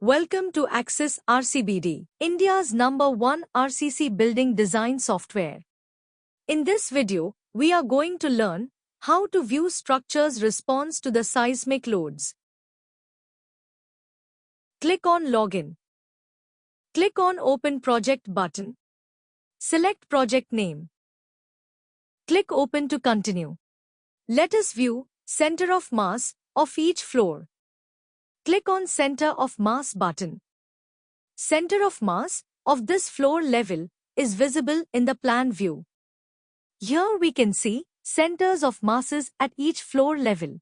Welcome to Akses RCBD, India's #1 RCC building design software. In this video, we are going to learn how to view structures' response to the seismic loads. Click on Login. Click on Open Project button. Select project name. Click Open to continue. Let us view center of mass of each floor. Click on Center of Mass button. Center of mass of this floor level is visible in the plan view. Here we can see centers of masses at each floor level.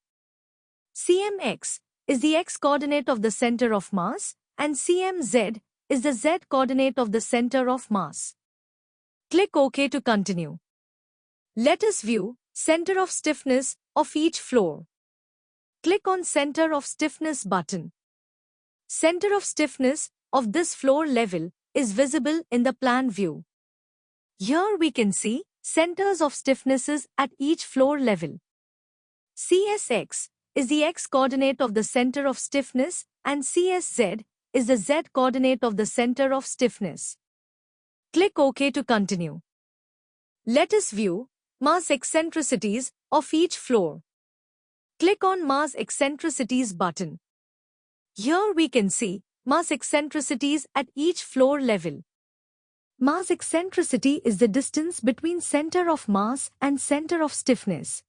CMX is the x-coordinate of the center of mass and CMZ is the z-coordinate of the center of mass. Click OK to continue. Let us view center of stiffness of each floor. Click on Center of Stiffness button. Center of stiffness of this floor level is visible in the plan view. Here we can see centers of stiffnesses at each floor level. CSX is the x-coordinate of the center of stiffness and CSZ is the z-coordinate of the center of stiffness. Click OK to continue. Let us view mass eccentricities of each floor. Click on Mass Eccentricities button. Here we can see mass eccentricities at each floor level. Mass eccentricity is the distance between center of mass and center of stiffness.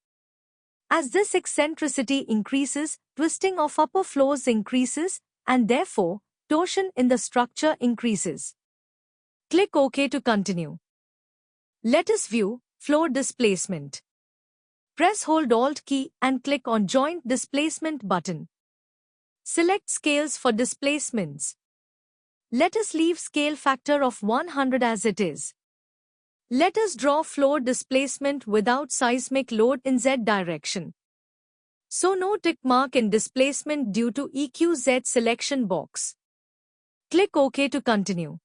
As this eccentricity increases, twisting of upper floors increases and therefore torsion in the structure increases. Click OK to continue. Let us view floor displacement. Press hold Alt key and click on Joint Displacement button. Select Scales for displacements. Let us leave scale factor of 100 as it is. Let us draw floor displacement without seismic load in Z direction. So no tick mark in displacement due to EQZ selection box. Click OK to continue.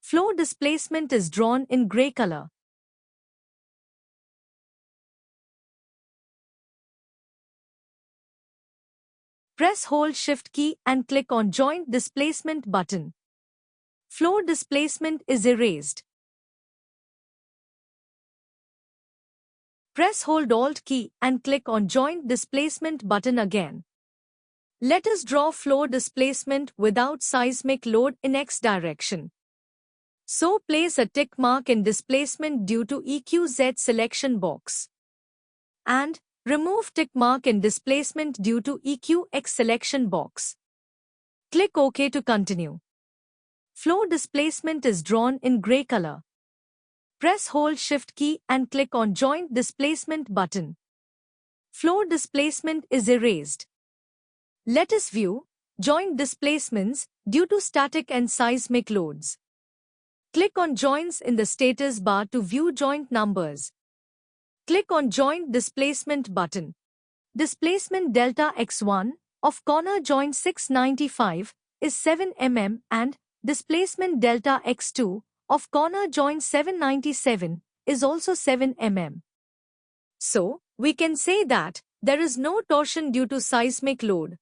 Floor displacement is drawn in gray color. Press hold Shift key and click on Joint Displacement button. Floor displacement is erased. Press hold Alt key and click on Joint Displacement button again. Let us draw floor displacement without seismic load in X direction. So place a tick mark in displacement due to EQZ selection box. And remove tick mark in displacement due to EQX selection box. Click OK to continue. Floor displacement is drawn in gray color. Press hold Shift key and click on Joint Displacement button. Floor displacement is erased. Let us view joint displacements due to static and seismic loads. Click on Joints in the status bar to view joint numbers. Click on Joint Displacement button. Displacement delta x1 of corner joint 695 is 7 mm and displacement delta x2 of corner joint 797 is also 7 mm. So, we can say that there is no torsion due to seismic load.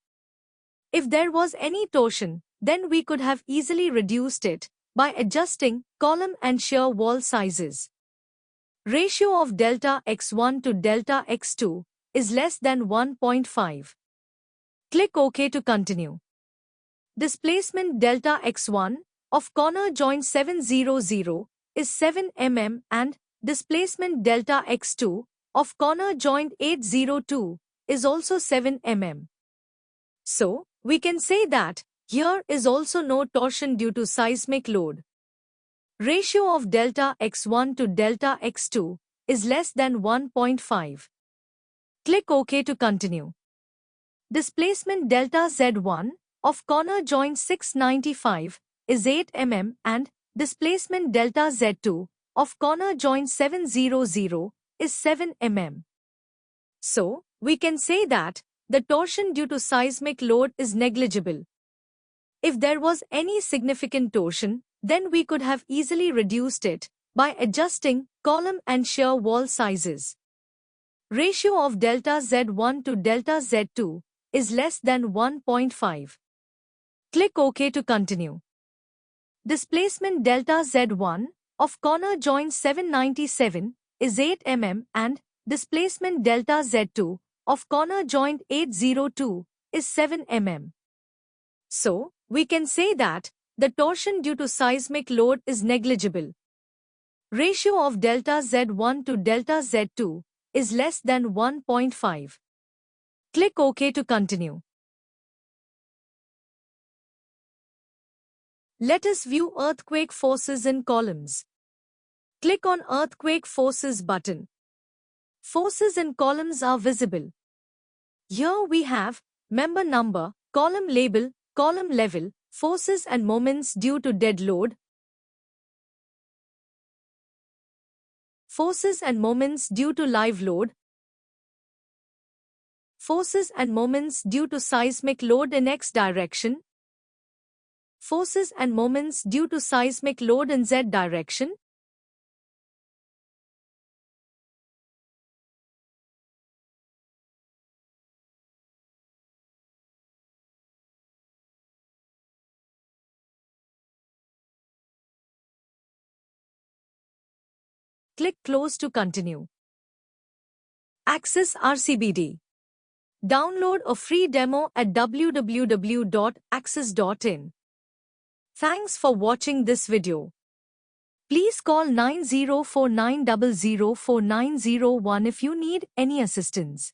If there was any torsion, then we could have easily reduced it by adjusting column and shear wall sizes. Ratio of delta x1 to delta x2 is less than 1.5. Click OK to continue. Displacement delta x1 of corner joint 700 is 7 mm and displacement delta x2 of corner joint 802 is also 7 mm. So, we can say that here is also no torsion due to seismic load. Ratio of delta x1 to delta x2 is less than 1.5. Click OK to continue. Displacement delta z1 of corner joint 695 is 8 mm and displacement delta z2 of corner joint 700 is 7 mm. So, we can say that the torsion due to seismic load is negligible. If there was any significant torsion, then we could have easily reduced it by adjusting column and shear wall sizes. Ratio of delta Z1 to delta Z2 is less than 1.5. Click OK to continue. Displacement delta Z1 of corner joint 797 is 8 mm and displacement delta Z2 of corner joint 802 is 7 mm. So, we can say that the torsion due to seismic load is negligible. Ratio of delta Z1 to delta Z2 is less than 1.5. Click OK to continue. Let us view earthquake forces in columns. Click on Earthquake Forces button. Forces in columns are visible. Here we have member number, column label, column level, forces and moments due to dead load, forces and moments due to live load, forces and moments due to seismic load in X direction, forces and moments due to seismic load in Z direction. Click Close to continue. Akses RCBD. Download a free demo at www.akses.in. Thanks for watching this video. Please call 9049004901 if you need any assistance.